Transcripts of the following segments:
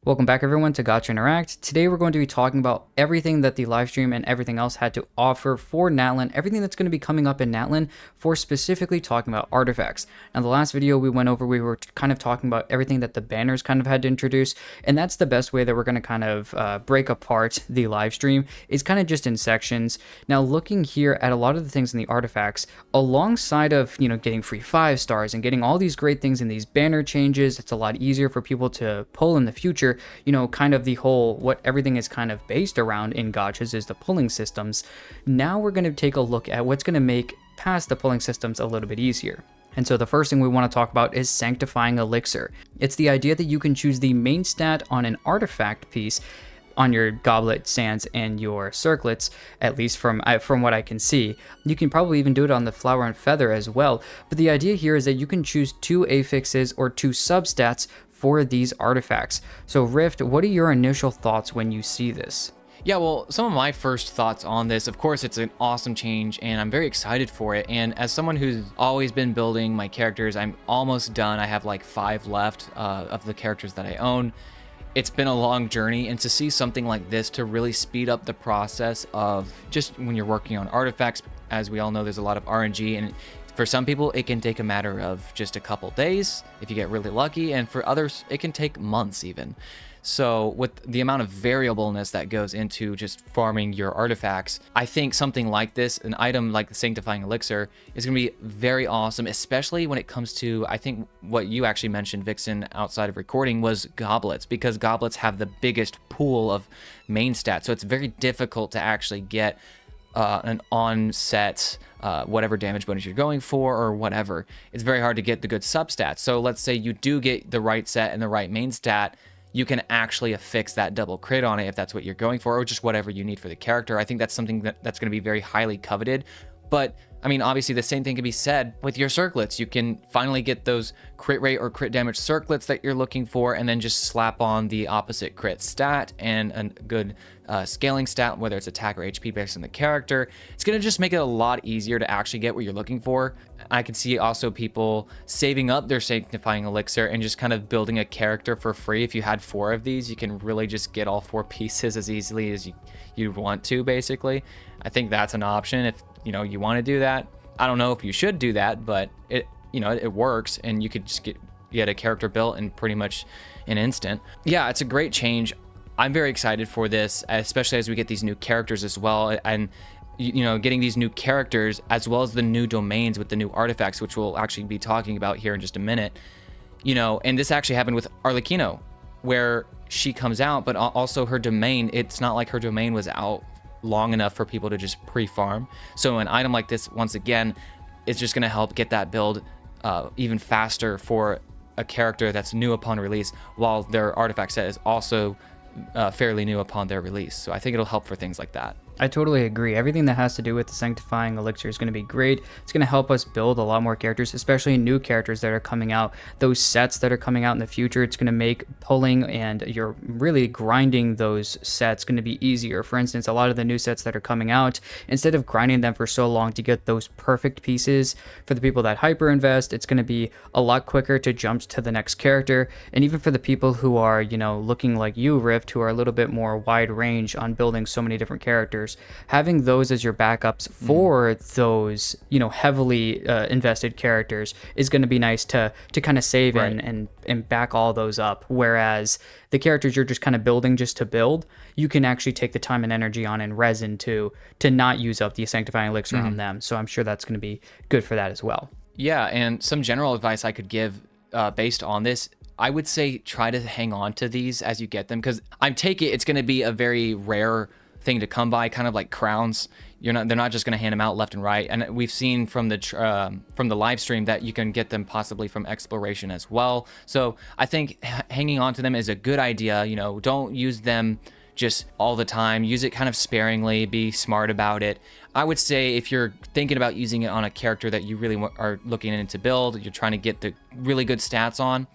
Welcome back everyone to Gotcha Interact. Today we're going to be talking about everything that the live stream and everything else had to offer for Natlan, everything that's going to be coming up in Natlan for specifically talking about artifacts. Now the last video we went over, we were kind of talking about everything that the banners kind of had to introduce, and that's the best way that we're going to kind of break apart the live stream, is kind of just in sections. Now looking here at a lot of the things in the artifacts, alongside of, getting free 5 stars and getting all these great things in these banner changes, it's a lot easier for people to pull in the future. Kind of the whole, what everything is kind of based around in gachas is the pulling systems. Now we're going to take a look at what's going to make past the pulling systems a little bit easier. And so the first thing we want to talk about is Sanctifying Elixir. It's the idea that you can choose the main stat on an artifact piece on your goblet, sands, and your circlets, at least from what I can see. You can probably even do it on the flower and feather as well. But the idea here is that you can choose 2 affixes or 2 substats for these artifacts. So Rift, what are your initial thoughts when you see this? Yeah, well, some of my first thoughts on this, of course, it's an awesome change and I'm very excited for it. And as someone who's always been building my characters, I'm almost done. I have like 5 left of the characters that I own. It's been a long journey, and to see something like this to really speed up the process of just when you're working on artifacts, as we all know, there's a lot of RNG, and for some people, it can take a matter of just a couple days if you get really lucky, and for others, it can take months even. So with the amount of variableness that goes into just farming your artifacts, I think something like this, an item like the Sanctifying Elixir, is going to be very awesome, especially when it comes to, I think what you actually mentioned, Vixen, outside of recording, was goblets, because goblets have the biggest pool of main stats. So it's very difficult to actually get an on-set whatever damage bonus you're going for or whatever. It's very hard to get the good substats. So let's say you do get the right set and the right main stat, you can actually affix that double crit on it if that's what you're going for, or just whatever you need for the character. I think that's something that's going to be very highly coveted. But I mean, obviously the same thing can be said with your circlets. You can finally get those crit rate or crit damage circlets that you're looking for, and then just slap on the opposite crit stat and a good scaling stat, whether it's attack or HP based on the character. It's going to just make it a lot easier to actually get what you're looking for. I can see also people saving up their Sanctifying Elixir and just kind of building a character for free. If you had 4 of these, you can really just get all 4 pieces as easily as you want to, basically. I think that's an option if you want to do that. I don't know if you should do that, but it works, and you could just get a character built in pretty much an instant. Yeah, it's a great change. I'm very excited for this, especially as we get these new characters as well, and getting these new characters as well as the new domains with the new artifacts, which we'll actually be talking about here in just a minute. And this actually happened with Arlecchino, where she comes out, but also her domain, it's not like her domain was out long enough for people to just pre-farm. So an item like this, once again, is just going to help get that build even faster for a character that's new upon release, while their artifact set is also fairly new upon their release. So I think it'll help for things like that. I totally agree. Everything that has to do with the Sanctifying Elixir is going to be great. It's going to help us build a lot more characters, especially new characters that are coming out. Those sets that are coming out in the future, it's going to make pulling and you're really grinding those sets going to be easier. For instance, a lot of the new sets that are coming out, instead of grinding them for so long to get those perfect pieces for the people that hyper invest, it's going to be a lot quicker to jump to the next character. And even for the people who are, looking like you, Rift, who are a little bit more wide range on building so many different characters, having those as your backups for those heavily invested characters is going to be nice to kind of save Right. and back all those up, whereas the characters you're just kind of building just to build, you can actually take the time and energy on in Resin to not use up the Sanctifying Elixir on them. So I'm sure that's going to be good for that as well. Yeah, and some general advice I could give based on this, I would say try to hang on to these as you get them, because I take it it's going to be a very rare thing to come by, kind of like crowns. They're not just going to hand them out left and right. And we've seen from the live stream that you can get them possibly from exploration as well. So I think hanging on to them is a good idea. Don't use them just all the time. Use it kind of sparingly. Be smart about it. I would say if you're thinking about using it on a character that you really are looking into build, you're trying to get the really good stats on,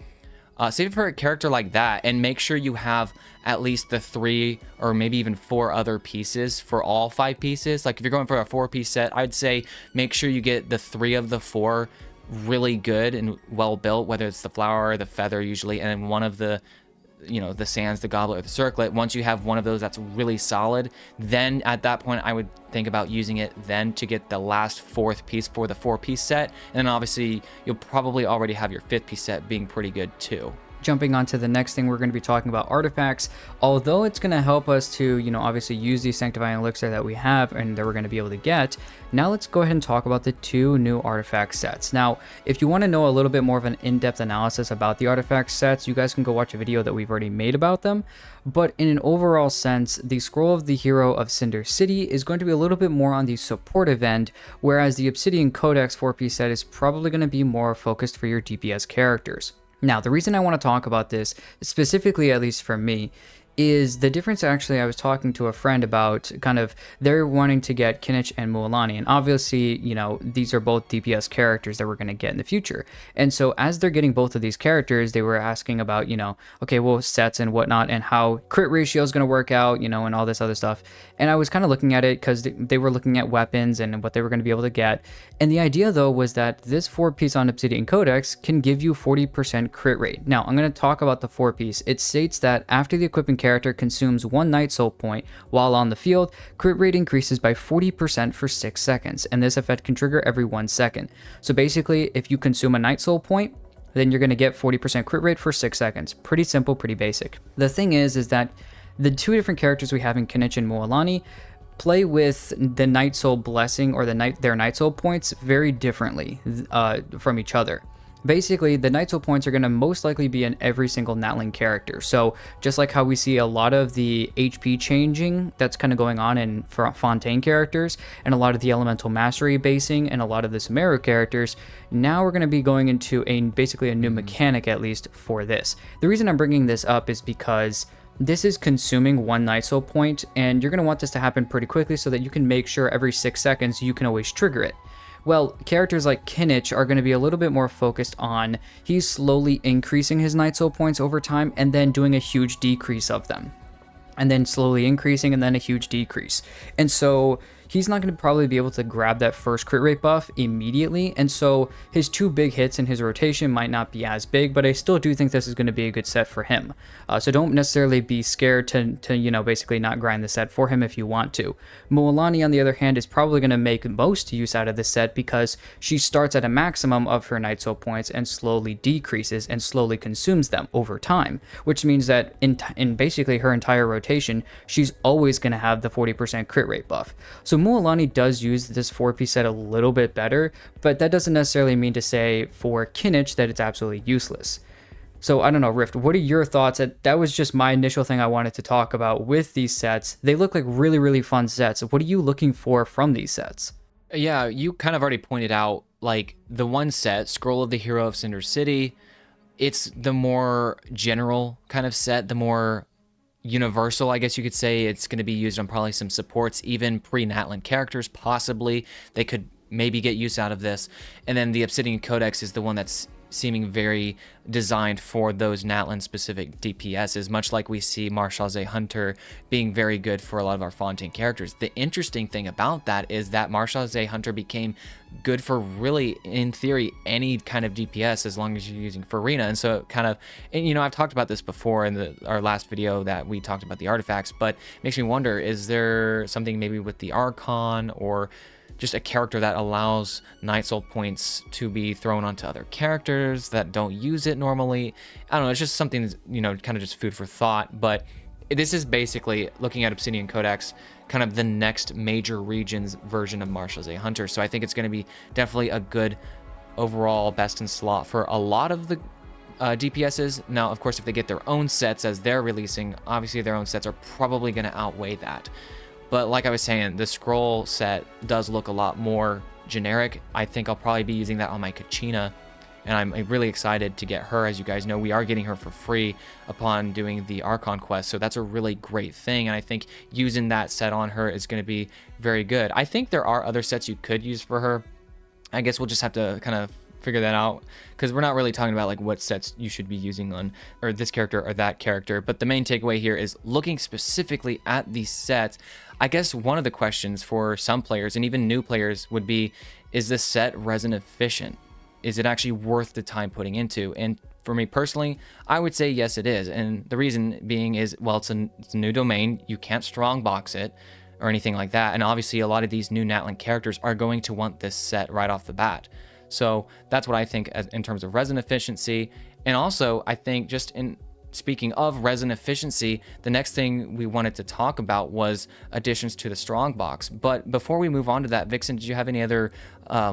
save it for a character like that, and make sure you have at least the 3 or maybe even 4 other pieces for all 5 pieces. Like if you're going for a 4-piece set, I'd say make sure you get the 3 of the 4 really good and well built, whether it's the flower or the feather usually, and one of the you know, the sands, the goblet, or the circlet. Once you have one of those that's really solid, then at that point I would think about using it then to get the last fourth piece for the 4-piece set. And then obviously you'll probably already have your 5th-piece set being pretty good too. Jumping on to the next thing, we're going to be talking about artifacts. Although it's going to help us to, you know, obviously use the sanctifying elixir that we have and that we're going to be able to get. Now let's go ahead and talk about the 2 new artifact sets. Now, if you want to know a little bit more of an in-depth analysis about the artifact sets, you guys can go watch a video that we've already made about them. But in an overall sense, the Scroll of the Hero of Cinder City is going to be a little bit more on the supportive end, whereas the Obsidian Codex 4-piece set is probably going to be more focused for your DPS characters. Now, the reason I want to talk about this, specifically at least for me, is the difference. Actually, I was talking to a friend about kind of they're wanting to get Kinich and Mualani, and obviously, you know, these are both DPS characters that we're going to get in the future. And so as they're getting both of these characters, they were asking about, you know, okay, well, sets and whatnot, and how crit ratio is going to work out, you know, and all this other stuff. And I was kind of looking at it because they were looking at weapons and what they were going to be able to get. And the idea, though, was that this 4-piece on Obsidian Codex can give you 40% crit rate. Now, I'm going to talk about the 4-piece. It states that after the equipping character consumes 1 Night Soul point while on the field, crit rate increases by 40% for 6 seconds, and this effect can trigger every 1 second. So basically, if you consume a Night Soul point, then you're going to get 40% crit rate for 6 seconds. Pretty simple, pretty basic. The thing is that the 2 different characters we have in Kinich and Mualani play with the Night Soul blessing or their Night Soul points very differently from each other. Basically, the Night Soul points are going to most likely be in every single Natlan character. So just like how we see a lot of the HP changing that's kind of going on in Fontaine characters and a lot of the Elemental Mastery basing and a lot of the Sumeru characters, now we're going to be going into basically a new mechanic, at least for this. The reason I'm bringing this up is because this is consuming 1 Night Soul point, and you're going to want this to happen pretty quickly so that you can make sure every 6 seconds you can always trigger it. Well, characters like Kinich are going to be a little bit more focused on he's slowly increasing his Night Soul points over time and then doing a huge decrease of them. And then slowly increasing and then a huge decrease. And so he's not going to probably be able to grab that first crit rate buff immediately. And so his 2 big hits in his rotation might not be as big, but I still do think this is going to be a good set for him. So don't necessarily be scared to, you know, basically not grind the set for him if you want to. Mualani, on the other hand, is probably going to make most use out of this set because she starts at a maximum of her Night Soul points and slowly decreases and slowly consumes them over time, which means that in basically her entire rotation, she's always going to have the 40% crit rate buff. So Mualani does use this 4-piece set a little bit better, but that doesn't necessarily mean to say for Kinich that it's absolutely useless. So I don't know, Rift, what are your thoughts? That was just my initial thing I wanted to talk about with these sets. They look like really, really fun sets. What are you looking for from these sets? Yeah, you kind of already pointed out, like, the one set, Scroll of the Hero of Cinder City, it's the more general kind of set, the more universal, I guess you could say. It's going to be used on probably some supports, even pre-Natlan characters, possibly. They could maybe get use out of this. And then the Obsidian Codex is the one that's seeming very designed for those Natlan specific DPSs, much like we see Marshalze Hunter being very good for a lot of our Fontaine characters. The interesting thing about that is that Marshalze Hunter became good for really, in theory, any kind of DPS as long as you're using Farina. And so kind of, and you know, I've talked about this before in our last video that we talked about the artifacts, but it makes me wonder, is there something maybe with the Archon or just a character that allows Night Soul points to be thrown onto other characters that don't use it normally? I don't know, it's just something, you know, kind of just food for thought. But this is basically looking at Obsidian Codex, kind of the next major region's version of Marshalze Hunter. So I think it's going to be definitely a good overall best in slot for a lot of the DPSs. Now, of course, if they get their own sets as they're releasing, obviously their own sets are probably going to outweigh that. But like I was saying, the scroll set does look a lot more generic. I think I'll probably be using that on my Kachina, and I'm really excited to get her. As you guys know, we are getting her for free upon doing the Archon quest, so that's a really great thing, and I think using that set on her is going to be very good. I think there are other sets you could use for her. I guess we'll just have to kind of figure that out, because we're not really talking about like what sets you should be using on or this character or that character. But the main takeaway here is looking specifically at these sets. I guess one of the questions for some players and even new players would be, is this set resin efficient? Is it actually worth the time putting into? And for me personally, I would say yes, it is. And the reason being is, well, it's a new domain. You can't strongbox it or anything like that. And obviously, a lot of these new Natlan characters are going to want this set right off the bat. So that's what I think in terms of resin efficiency. And also, I think just in speaking of resin efficiency, the next thing we wanted to talk about was additions to the Strongbox. But before we move on to that, Vixen, did you have any other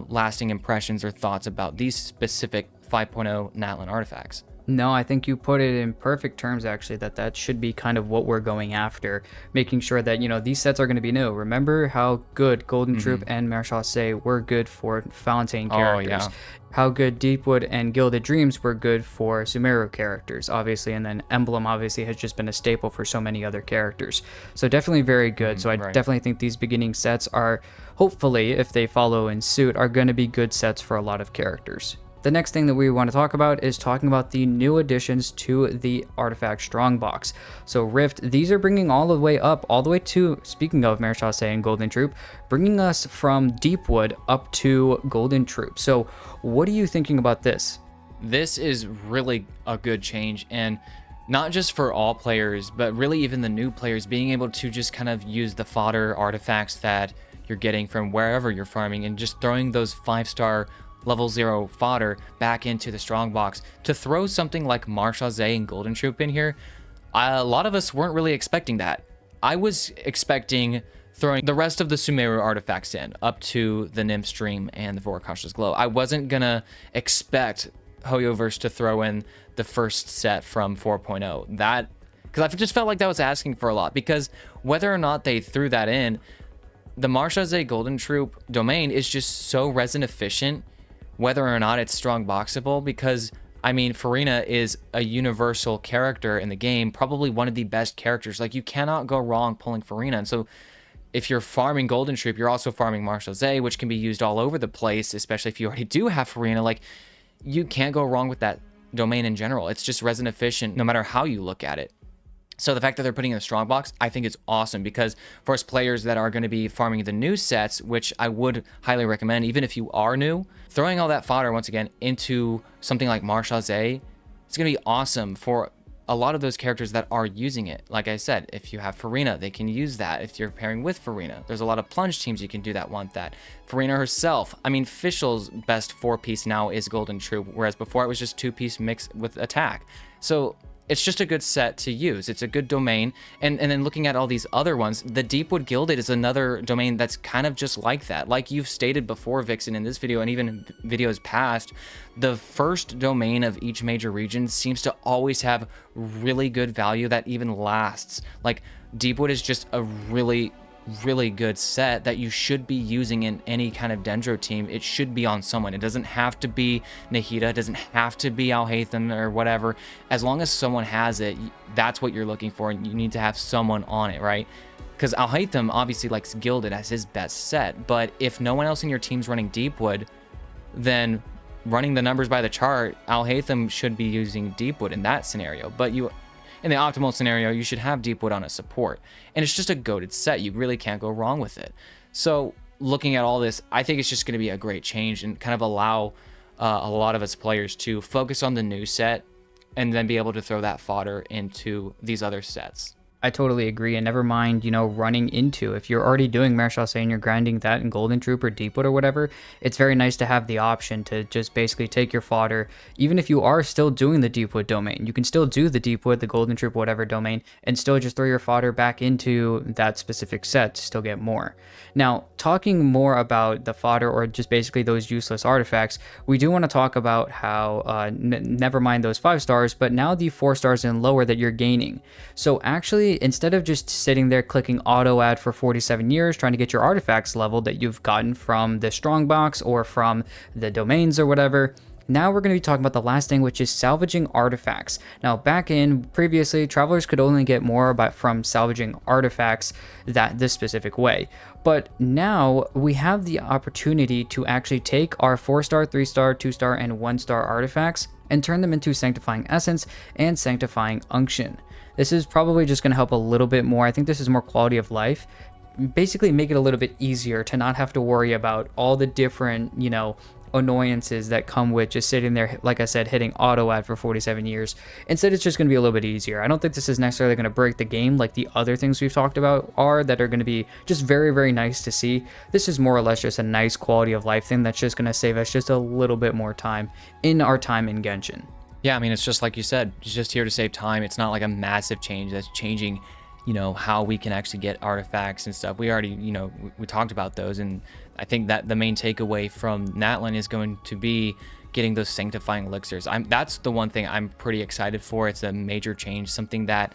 lasting impressions or thoughts about these specific 5.0 Natlan artifacts? No, I think you put it in perfect terms, actually, that should be kind of what we're going after, making sure that, these sets are going to be new. Remember how good Golden Troop and Marechaussee were good for Fontaine characters. Oh, yeah. How good Deepwood and Gilded Dreams were good for Sumeru characters, obviously, and then Emblem obviously has just been a staple for so many other characters. So definitely very good. So I definitely think these beginning sets are, hopefully, if they follow in suit, are going to be good sets for a lot of characters. The next thing that we want to talk about is talking about the new additions to the Artifact Strongbox. So Rift, these are bringing all the way up, all the way to, speaking of Marechaussee and Golden Troop, bringing us from Deepwood up to Golden Troop. So what are you thinking about this? This is really a good change, and not just for all players, but really even the new players being able to just kind of use the fodder artifacts that you're getting from wherever you're farming and just throwing those 5-star level 0 fodder back into the Strongbox. To throw something like Marechaussee and Golden Troop in here, a lot of us weren't really expecting that. I was expecting throwing the rest of the Sumeru artifacts in, up to the Nymph Stream and the Voracash's Glow. I wasn't gonna expect Hoyoverse to throw in the first set from 4.0. That, because I just felt like that was asking for a lot, because whether or not they threw that in, the Marechaussee Golden Troop domain is just so resin efficient, whether or not it's strong boxable, because I mean, Farina is a universal character in the game, probably one of the best characters. Like, you cannot go wrong pulling Farina. And so if you're farming Golden Troop, you're also farming Marechaussee, which can be used all over the place, especially if you already do have Farina. Like, you can't go wrong with that domain in general. It's just resin efficient no matter how you look at it. So the fact that they're putting in the Strongbox, I think it's awesome, because for us players that are going to be farming the new sets, which I would highly recommend, even if you are new, throwing all that fodder once again into something like Marechaussee, it's going to be awesome for a lot of those characters that are using it. Like I said, if you have Farina, they can use that. If you're pairing with Farina, there's a lot of plunge teams you can do that want that. Farina herself, I mean, Fischl's best 4-piece now is Golden Troop, whereas before it was just 2-piece mixed with attack. So it's just a good set to use. It's a good domain. And then looking at all these other ones, the Deepwood Gilded is another domain that's kind of just like that. Like you've stated before, Vixen, in this video and even videos past, the first domain of each major region seems to always have really good value that even lasts. Like, Deepwood is just a really good set that you should be using in any kind of Dendro team. It should be on someone. It doesn't have to be Nahida, it doesn't have to be Alhaitham or whatever. As long as someone has it, that's what you're looking for, and you need to have someone on it, right? Because Alhaitham obviously likes Gilded as his best set, but if no one else in your team's running Deepwood, then running the numbers by the chart, Alhaitham should be using Deepwood in that scenario. But in the optimal scenario, you should have Deepwood on a support. And it's just a goated set. You really can't go wrong with it. So looking at all this, I think it's just going to be a great change and kind of allow a lot of us players to focus on the new set and then be able to throw that fodder into these other sets. I totally agree, and never mind, running into, if you're already doing Marechaussee and you're grinding that in Golden Troop or Deepwood or whatever, it's very nice to have the option to just basically take your fodder. Even if you are still doing the Deepwood domain, you can still do the Deepwood, the Golden Troop, whatever domain, and still just throw your fodder back into that specific set to still get more. Now, talking more about the fodder or just basically those useless artifacts, we do want to talk about how, never mind those 5 stars, but now the 4 stars and lower that you're gaining. So actually, instead of just sitting there clicking auto add for 47 years trying to get your artifacts leveled that you've gotten from the Strongbox or from the domains or whatever, now we're going to be talking about the last thing, which is salvaging artifacts. Now, back in previously, travelers could only get more from salvaging artifacts this specific way. But now we have the opportunity to actually take our 4-star, 3-star, 2-star, and 1-star artifacts and turn them into Sanctifying Essence and Sanctifying Unction. This is probably just going to help a little bit more. I think this is more quality of life. Basically make it a little bit easier to not have to worry about all the different, annoyances that come with just sitting there, like I said, hitting auto add for 47 years. Instead, it's just going to be a little bit easier. I don't think this is necessarily going to break the game like the other things we've talked about are, that are going to be just very, very nice to see. This is more or less just a nice quality of life thing that's just going to save us just a little bit more time in our time in Genshin. Yeah, I mean, it's just like you said, it's just here to save time. It's not like a massive change that's changing, you know, how we can actually get artifacts and stuff. We already, you know, we talked about those, and I think that the main takeaway from Natlan is going to be getting those sanctifying elixirs. That's the one thing I'm pretty excited for. It's a major change, something that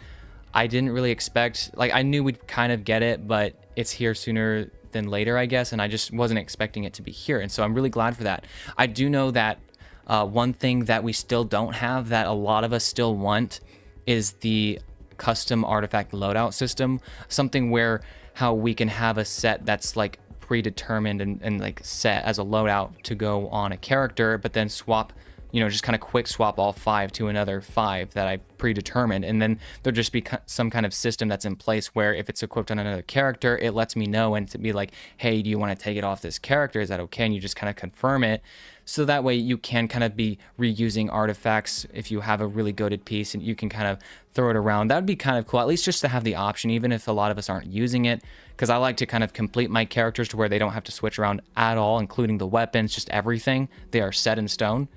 I didn't really expect. Like, I knew we'd kind of get it, but it's here sooner than later, I guess, and I just wasn't expecting it to be here, and so I'm really glad for that. I do know that one thing that we still don't have that a lot of us still want is the custom artifact loadout system, something where how we can have a set that's like predetermined and like set as a loadout to go on a character, but then swap, you know, just kind of quick swap all 5 to another 5 that I predetermined, and then there'll just be some kind of system that's in place where if it's equipped on another character, it lets me know and to be like, hey, do you want to take it off this character? Is that okay? And you just kind of confirm it. So that way you can kind of be reusing artifacts if you have a really goated piece and you can kind of throw it around. That would be kind of cool, at least just to have the option, even if a lot of us aren't using it, because I like to kind of complete my characters to where they don't have to switch around at all, including the weapons, just everything. They are set in stone.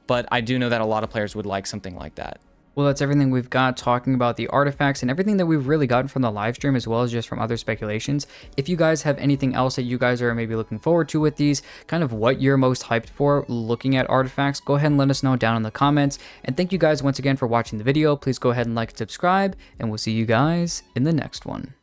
But I do know that a lot of players would like something like that. Well, that's everything we've got talking about the artifacts and everything that we've really gotten from the live stream, as well as just from other speculations. If you guys have anything else that you guys are maybe looking forward to with these, kind of what you're most hyped for looking at artifacts, go ahead and let us know down in the comments. And thank you guys once again for watching the video. Please go ahead and like and subscribe, and we'll see you guys in the next one.